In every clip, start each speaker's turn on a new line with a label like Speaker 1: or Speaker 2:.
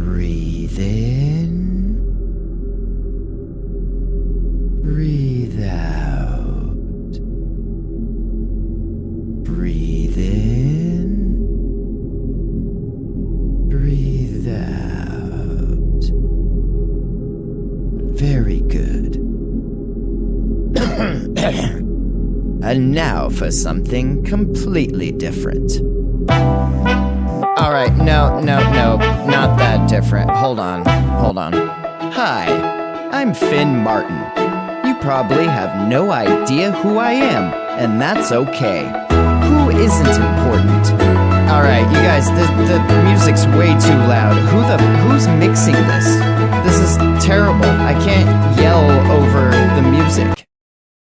Speaker 1: Breathe in. Breathe out. Breathe in. Breathe out. Very good. And now for something completely different. Alright, no, not that different. Hold on. Hi, I'm Finn Martin. You probably have no idea who I am, and that's okay. Who isn't important? Alright, you guys, the music's way too loud. Who's mixing this? This is terrible. I can't yell over the music.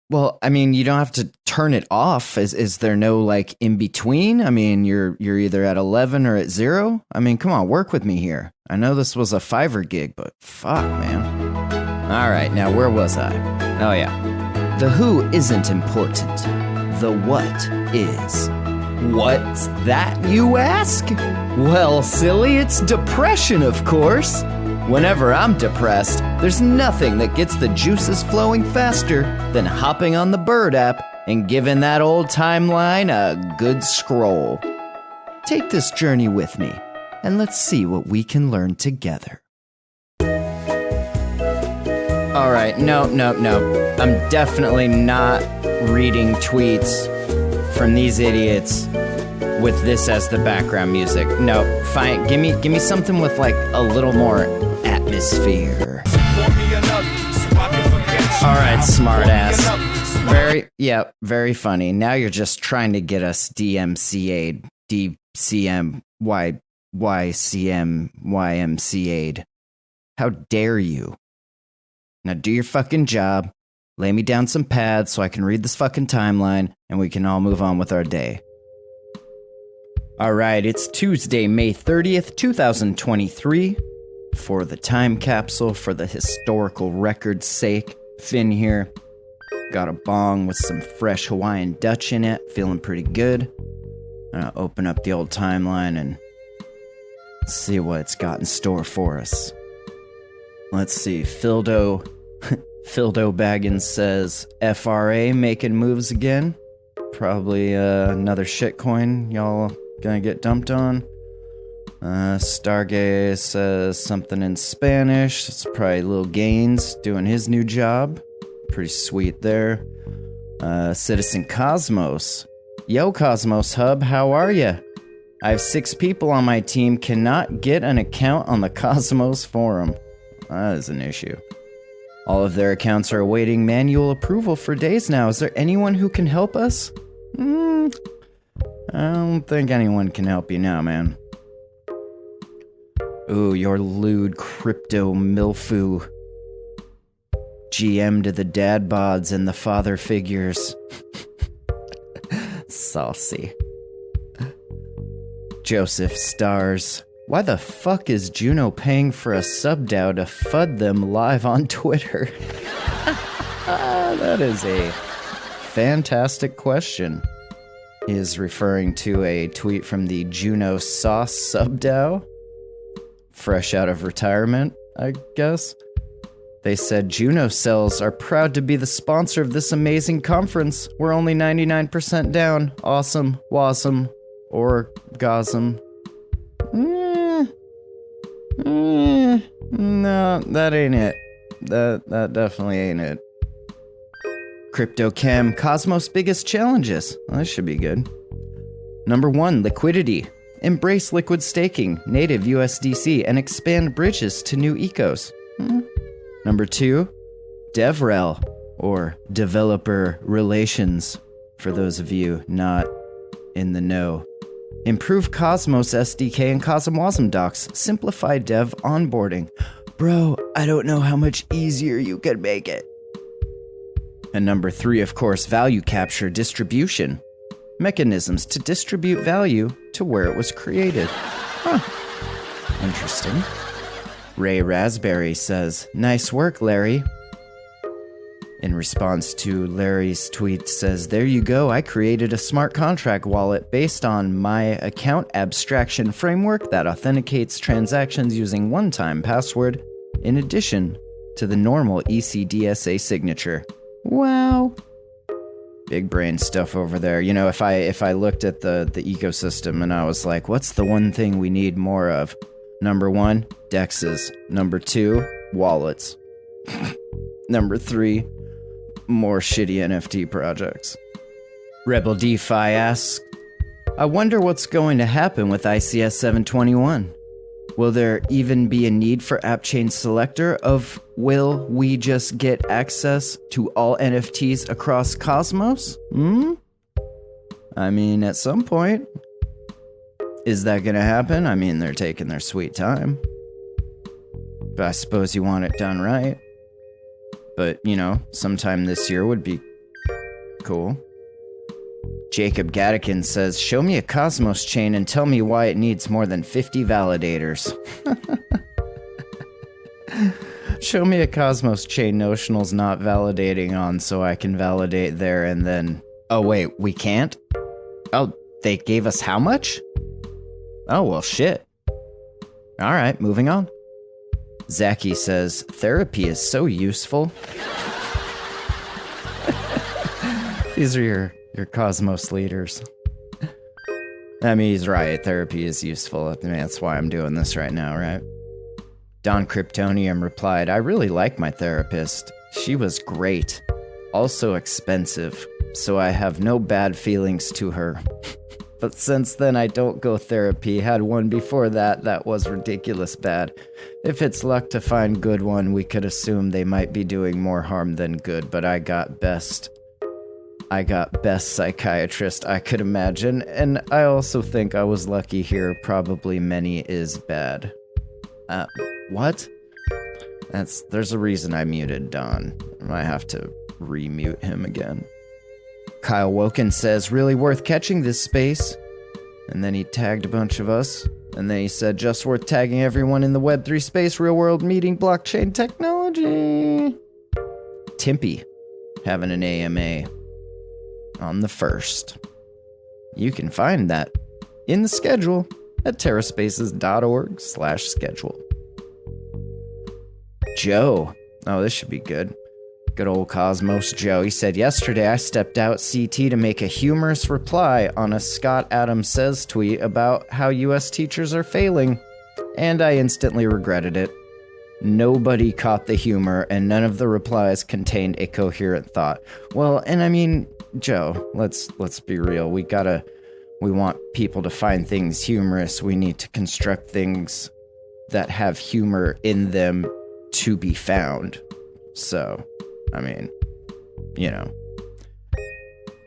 Speaker 1: Well, I mean, you don't have to turn it off. Is there no, like, in-between? I mean, you're either at 11 or at 0? I mean, come on, work with me here. I know this was a Fiverr gig, but fuck, man. All right, now where was I? Oh, yeah. The who isn't important. The what is. What's that, you ask? Well, silly, it's depression, of course. Whenever I'm depressed, there's nothing that gets the juices flowing faster than hopping on the Bird app and giving that old timeline a good scroll. Take this journey with me, and let's see what we can learn together. Alright, no. I'm definitely not reading tweets from these idiots with this as the background music. No, fine, give me something with like a little more atmosphere. Alright, smartass. Very funny. Now you're just trying to get us DMCA'd, DCM, YCM, YMCA'd. How dare you? Now do your fucking job, lay me down some pads so I can read this fucking timeline, and we can all move on with our day. Alright, it's Tuesday, May 30th, 2023. For the time capsule, for the historical record's sake, Finn here. Got a bong with some fresh Hawaiian Dutch in it, feeling pretty good. I'm gonna open up the old timeline and see what it's got in store for us. Let's see, Phildo Baggins says, FRA making moves again. Probably another shitcoin y'all gonna get dumped on. Stargaze says something in Spanish. It's probably Lil Gaines doing his new job. Pretty sweet there. Citizen Cosmos. Yo, Cosmos Hub, how are ya? I have 6 people on my team, cannot get an account on the Cosmos forum. That is an issue. All of their accounts are awaiting manual approval for days now. Is there anyone who can help us? I don't think anyone can help you now, man. Ooh, your lewd crypto milfu. GM to the dad bods and the father figures. Saucy. Joseph Stars. Why the fuck is Juno paying for a sub-DAO to FUD them live on Twitter? That is a fantastic question. He is referring to a tweet from the Juno Sauce sub-DAO. Fresh out of retirement, I guess. They said, Juno Cells are proud to be the sponsor of this amazing conference. We're only 99% down. Awesome, wasm, orgasm. No, that ain't it. That definitely ain't it. CryptoChem, Cosmos' biggest challenges. Well, that should be good. Number 1, liquidity. Embrace liquid staking, native USDC, and expand bridges to new ecos. Number 2, DevRel, or Developer Relations, for those of you not in the know. Improve Cosmos SDK and CosmWasm docs. Simplify dev onboarding. Bro, I don't know how much easier you could make it. And number 3, of course, value capture distribution. Mechanisms to distribute value to where it was created. Interesting. Ray Raspberry says, nice work, Larry. In response to Larry's tweet says, "There you go, I created a smart contract wallet based on my account abstraction framework that authenticates transactions using one-time password in addition to the normal ECDSA signature." Wow. Big brain stuff over there. You know, if I looked at the ecosystem and I was like, what's the one thing we need more of? Number 1, DEXs. Number 2, wallets. Number 3, more shitty NFT projects. Rebel DeFi asks, I wonder what's going to happen with ICS 721. Will there even be a need for AppChain Selector of will we just get access to all NFTs across Cosmos? I mean, at some point. Is that going to happen? I mean, they're taking their sweet time. But I suppose you want it done right. But, you know, sometime this year would be cool. Jacob Gattikin says, show me a Cosmos chain and tell me why it needs more than 50 validators. Show me a Cosmos chain Notional's not validating on so I can validate there and then... Oh, wait, we can't? Oh, they gave us how much? Oh, well, shit. Alright, moving on. Zaki says, therapy is so useful. These are your Cosmos leaders. I mean, he's right. Therapy is useful. I mean, that's why I'm doing this right now, right? Don Kryptonium replied, I really like my therapist. She was great. Also expensive, so I have no bad feelings to her. But since then, I don't go therapy. Had one before that was ridiculous bad. If it's luck to find good one, we could assume they might be doing more harm than good, but I got best psychiatrist I could imagine, and I also think I was lucky here. Probably many is bad. What? There's a reason I muted Don. I might have to remute him again. Kyle Woken says, really worth catching this space. And then he tagged a bunch of us. And then he said, just worth tagging everyone in the Web3 space, real world meeting, blockchain technology. Timpy having an AMA on the 1st. You can find that in the schedule at terraspaces.org/schedule. Joe. Oh, this should be good. Good old Cosmos Joe. He said, yesterday I stepped out CT to make a humorous reply on a Scott Adams Says tweet about how US teachers are failing, and I instantly regretted it. Nobody caught the humor, and none of the replies contained a coherent thought. Well, and I mean, Joe, let's be real. We want people to find things humorous. We need to construct things that have humor in them to be found. So, I mean, you know.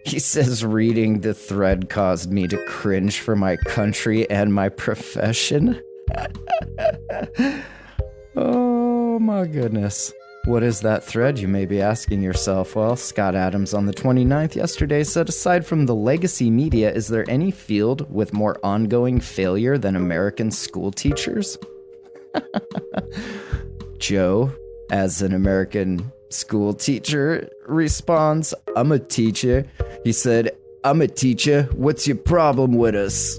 Speaker 1: He says reading the thread caused me to cringe for my country and my profession. Oh my goodness. What is that thread, you may be asking yourself? Well, Scott Adams on the 29th yesterday said, aside from the legacy media, is there any field with more ongoing failure than American school teachers? Joe, as an American school teacher, responds, I'm a teacher. He said, I'm a teacher. What's your problem with us?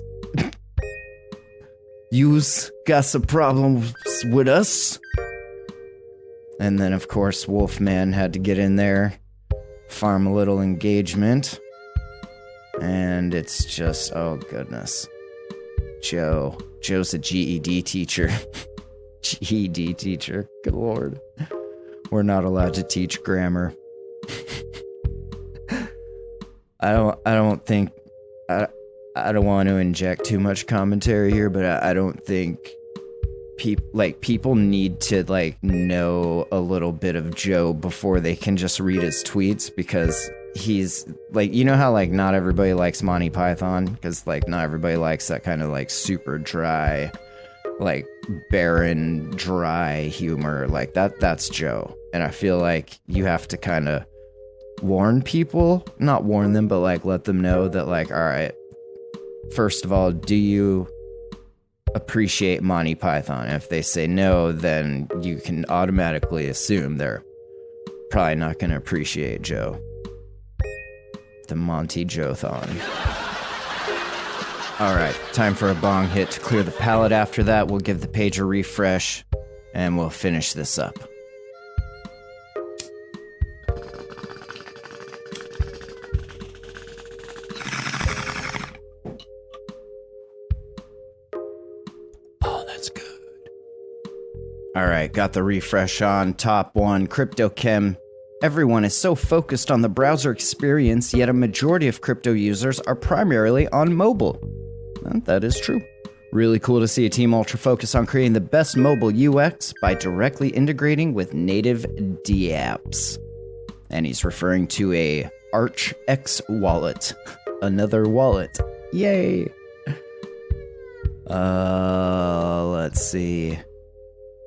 Speaker 1: You's got some problems with us? And then, of course, Wolfman had to get in there, farm a little engagement. And it's just, oh goodness. Joe's a GED teacher. GED teacher. Good Lord. We're not allowed to teach grammar. I don't want to inject too much commentary here, but I don't think people need to know a little bit of Joe before they can just read his tweets, because he's you know how not everybody likes Monty Python, because not everybody likes that kind of super dry, barren, dry humor that's Joe. And I feel like you have to kind of warn people, not warn them, but let them know that all right, first of all, do you appreciate Monty Python? If they say no, then you can automatically assume they're probably not going to appreciate, Joe. The Monty Joe-thon. Alright, time for a bong hit to clear the palate. After that, we'll give the page a refresh, and we'll finish this up. Oh, that's good. Alright, got the refresh on. Top one, CryptoChem. Everyone is so focused on the browser experience, yet a majority of crypto users are primarily on mobile. And that is true. Really cool to see a team ultra focus on creating the best mobile UX by directly integrating with native dApps. And he's referring to a Arch X wallet. Another wallet. Yay! Let's see.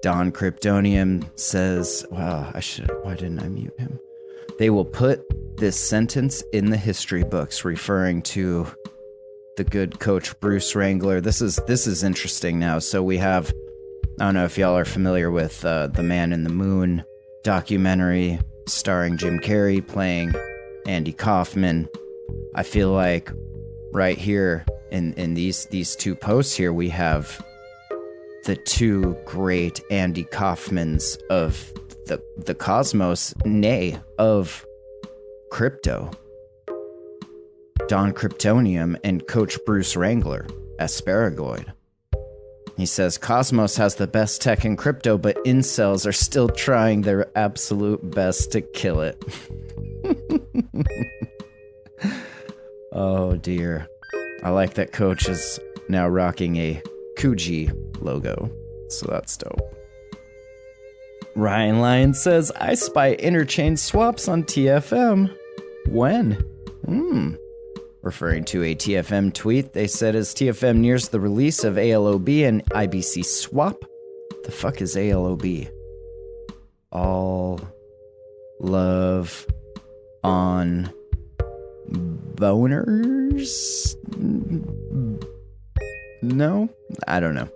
Speaker 1: Don Kryptonium says, wow, why didn't I mute him? They will put this sentence in the history books, referring to the good coach Bruce Wrangler. This is interesting now. So we have, I don't know if y'all are familiar with the Man in the Moon documentary starring Jim Carrey playing Andy Kaufman. I feel like right here in these two posts here, we have the two great Andy Kaufmans of the cosmos, nay, of crypto. Don Kryptonium and Coach Bruce Wrangler, Asparagoid. He says, Cosmos has the best tech in crypto, but incels are still trying their absolute best to kill it. Oh dear. I like that Coach is now rocking a Kuji logo, so that's dope. Ryan Lyon says, I spy interchain swaps on TFM. When? Referring to a TFM tweet, they said as TFM nears the release of ALOB and IBC swap. The fuck is ALOB? All love on boners? No? I don't know.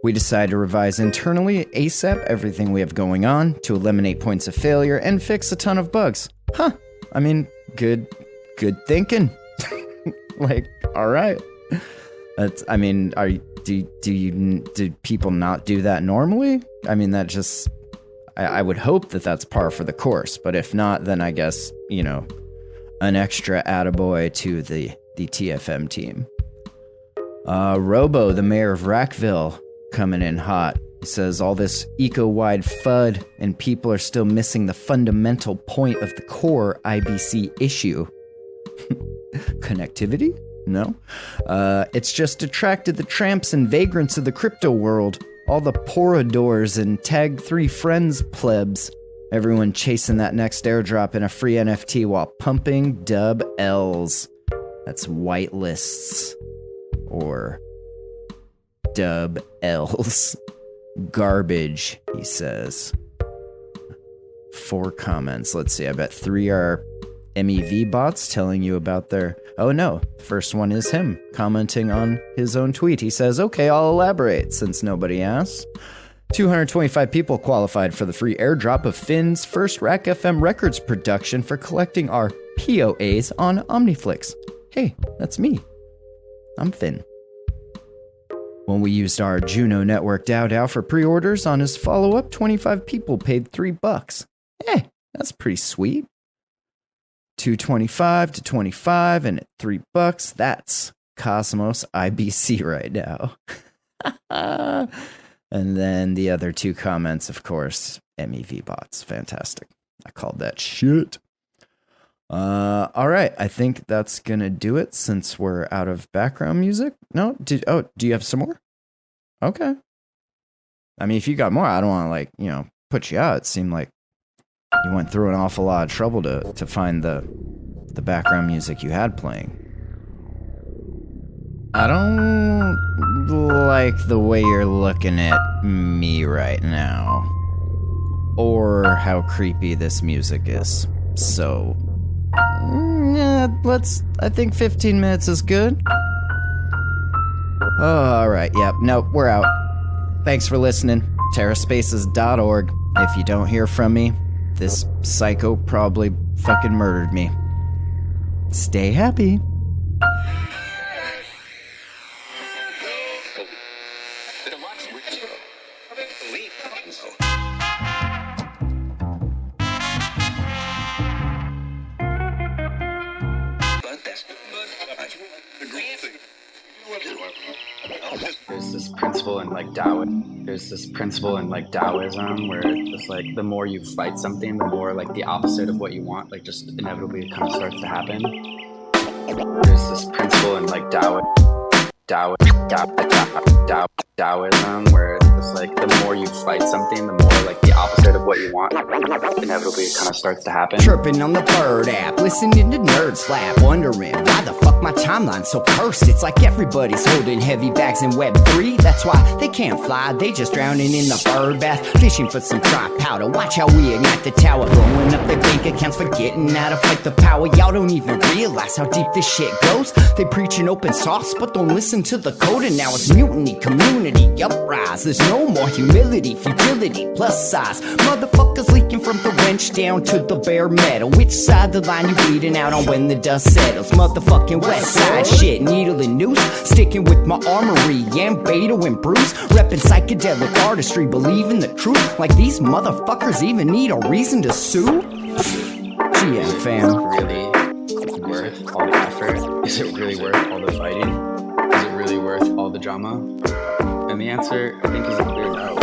Speaker 1: We decided to revise internally ASAP everything we have going on to eliminate points of failure and fix a ton of bugs. Huh. I mean, good thinking. Like, all right. That's, I mean, do people not do that normally? I mean, that just, I would hope that that's par for the course, but if not, then I guess, an extra attaboy to the TFM team. Robo, the mayor of Rackville, coming in hot. He says all this eco-wide FUD and people are still missing the fundamental point of the core IBC issue. Connectivity? No. It's just attracted the tramps and vagrants of the crypto world. All the poradors and tag 3 friends plebs. Everyone chasing that next airdrop in a free NFT while pumping dub L's. That's whitelists. Or dub L's. Garbage, he says. 4 comments. Let's see, I bet 3 are MEV bots telling you about their... Oh no, first one is him commenting on his own tweet. He says, okay, I'll elaborate since nobody asked. 225 people qualified for the free airdrop of Finn's first Rack FM Records production for collecting our POAs on Omniflix. Hey, that's me. I'm Finn. When we used our Juno Network DAO for pre-orders on his follow-up, 25 people paid $3. That's pretty sweet. 225 to 25 and at $3, that's Cosmos IBC right now. And then the other 2 comments, of course, MEV bots. Fantastic. I called that shit. All right. I think that's going to do it since we're out of background music. No? Do you have some more? Okay. I mean, if you got more, I don't want to put you out. It seemed like you went through an awful lot of trouble to find the background music you had playing. I don't like the way you're looking at me right now. Or how creepy this music is. So, yeah, I think 15 minutes is good. Oh, alright, yep, nope, we're out. Thanks for listening. TerraSpaces.org. If you don't hear from me, This psycho probably fucking murdered me. Stay happy.
Speaker 2: There's this principle in Taoism where it's like the more you fight something, the more like the opposite of what you want, like just inevitably it kind of starts to happen. There's this principle in like Taoism where it's like the more you fight something, the more like the opposite of what you want, inevitably it kind of starts to happen.
Speaker 1: Chirping on the Bird app, listening to nerds slap, wondering why the fuck my timeline's so cursed. It's like everybody's holding heavy bags in Web3. That's why they can't fly, they just drowning in the bird bath, fishing for some dry powder. Watch how we ignite the tower, blowing up their bank accounts, forgetting how to fight the power. Y'all don't even realize how deep this shit goes. They preach an open source, but don't listen to the code. And now it's mutiny, community, uprise. There's no more humility, futility, plus size. Motherfuckers leaking from the wrench down to the bare metal. Which side the line you bleeding out on when the dust settles? Motherfucking west side shit, needle and noose. Sticking with my armory, and Beto and Bruce. Reppin' psychedelic artistry, believing the truth. Like these motherfuckers even need a reason to sue? GM fam.
Speaker 2: Really worth all the effort? Is it really worth all the fighting? Is it really worth all the drama? And the answer, I think, is a clear no.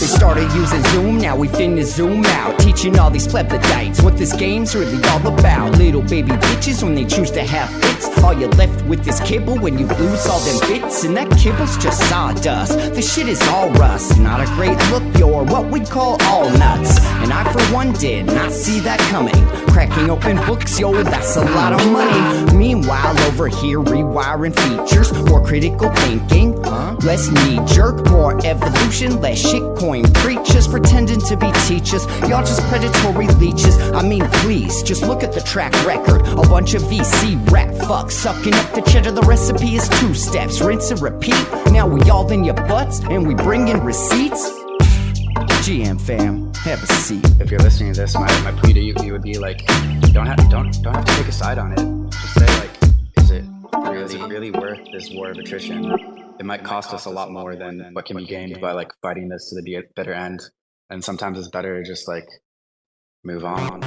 Speaker 1: They started using Zoom, now we finna zoom out, teaching all these plebiscites what this game's really all about. Little baby bitches when they choose to have fits. All you're left with is kibble when you lose all them bits. And that kibble's just sawdust, this shit is all rust. Not a great look, you're what we'd call all nuts. And I for one did not see that coming. Cracking open books, yo, that's a lot of money. Meanwhile over here rewiring features, more critical thinking, less knee-jerk, more evolution, less shitcoin preachers pretending to be teachers. Y'all just predatory leeches. I mean, please, just look at the track record. A bunch of VC rap fucks sucking up the cheddar. The recipe is 2 steps, rinse and repeat. Now we all in your butts and we bring in receipts. GM fam, have a seat.
Speaker 2: If you're listening to this, my plea to you would be like, don't have to take a side on it. Just say like, is it really worth this war of attrition? It might cost us a lot more than what can be gained by like fighting this to the bitter end. And sometimes it's better to just like move on.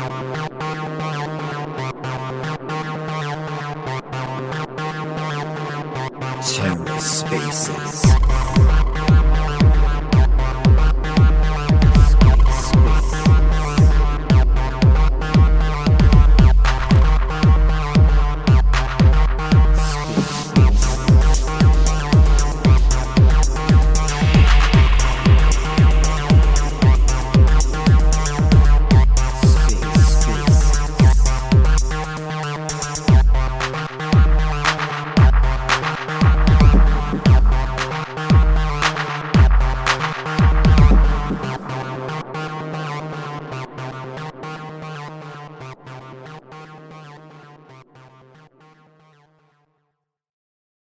Speaker 1: TerraSpaces.